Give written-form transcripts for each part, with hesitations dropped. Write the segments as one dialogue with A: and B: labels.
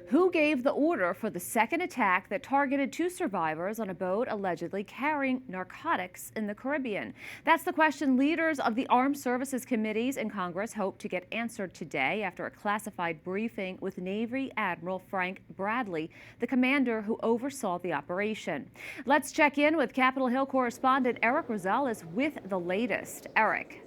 A: Who gave the order for the second attack that targeted 2 survivors on a boat allegedly carrying narcotics in the Caribbean? That's the question leaders of the Armed Services Committees in Congress hope to get answered today after a classified briefing with Navy Admiral Frank Bradley, the commander who oversaw the operation. Let's check in with Capitol Hill correspondent Erik Rosales with the latest. Erik.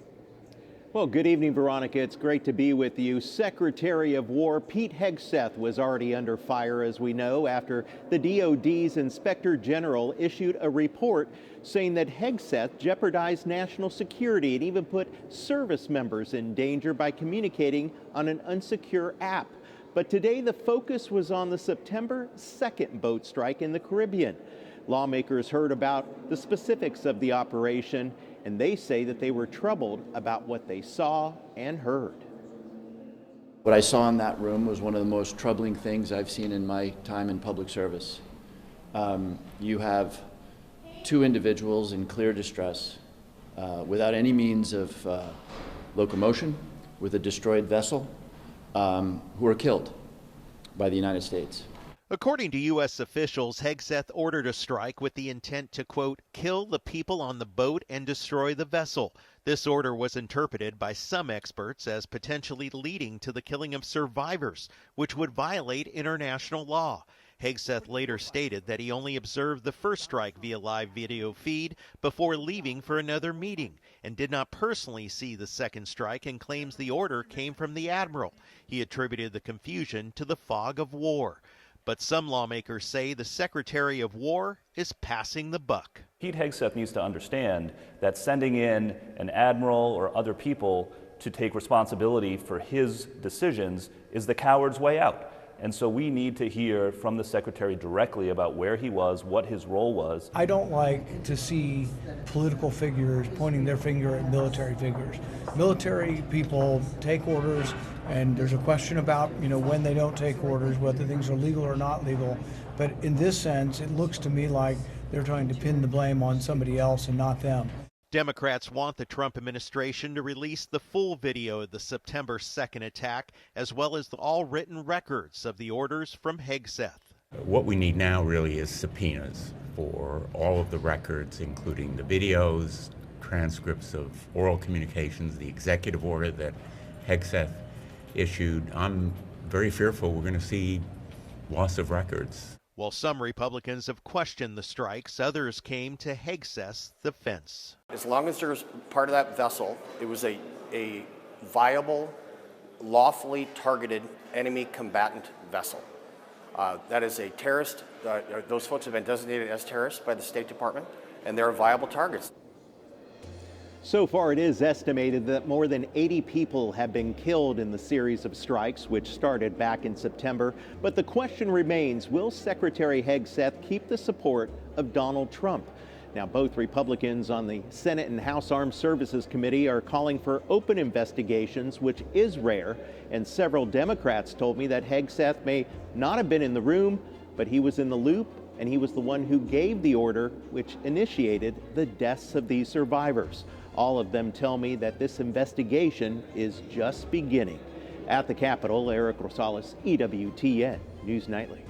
B: Well, good evening, Veronica. It's great to be with you. Secretary of War Pete Hegseth was already under fire, as we know, after the DOD's Inspector General issued a report saying that Hegseth jeopardized national security and even put service members in danger by communicating on an unsecure app. But today the focus was on the September 2nd boat strike in the Caribbean. Lawmakers heard about the specifics of the operation, and they say that they were troubled about what they saw and heard.
C: What I saw in that room was one of the most troubling things I've seen in my time in public service. You have 2 individuals in clear distress, without any means of locomotion, with a destroyed vessel, who are killed by the United States.
D: According to U.S. officials, Hegseth ordered a strike with the intent to, quote, kill the people on the boat and destroy the vessel. This order was interpreted by some experts as potentially leading to the killing of survivors, which would violate international law. Hegseth later stated that he only observed the first strike via live video feed before leaving for another meeting and did not personally see the second strike and claims the order came from the admiral. He attributed the confusion to the fog of war. But some lawmakers say the Secretary of War is passing the buck.
E: Pete Hegseth needs to understand that sending in an admiral or other people to take responsibility for his decisions is the coward's way out. And so we need to hear from the Secretary directly about where he was, what his role was.
F: I don't like to see political figures pointing their finger at military figures. Military people take orders, and there's a question about, when they don't take orders, whether things are legal or not legal. But in this sense, it looks to me like they're trying to pin the blame on somebody else and not them.
D: Democrats want the Trump administration to release the full video of the September 2nd attack, as well as all written records of the orders from Hegseth.
G: What we need now really is subpoenas for all of the records, including the videos, transcripts of oral communications, the executive order that Hegseth issued. I'm very fearful we're going to see loss of records.
D: While some Republicans have questioned the strikes, others came to Hegseth's defense.
H: As long as there's part of that vessel, it was a viable, lawfully targeted enemy combatant vessel. That is a terrorist. Those folks have been designated as terrorists by the State Department, and they're viable targets.
B: So far, it is estimated that more than 80 people have been killed in the series of strikes, which started back in September. But the question remains, will Secretary Hegseth keep the support of Donald Trump? Now, both Republicans on the Senate and House Armed Services Committee are calling for open investigations, which is rare. And several Democrats told me that Hegseth may not have been in the room, but he was in the loop, and he was the one who gave the order which initiated the deaths of these survivors. All of them tell me that this investigation is just beginning. At the Capitol, Erik Rosales, EWTN News Nightly.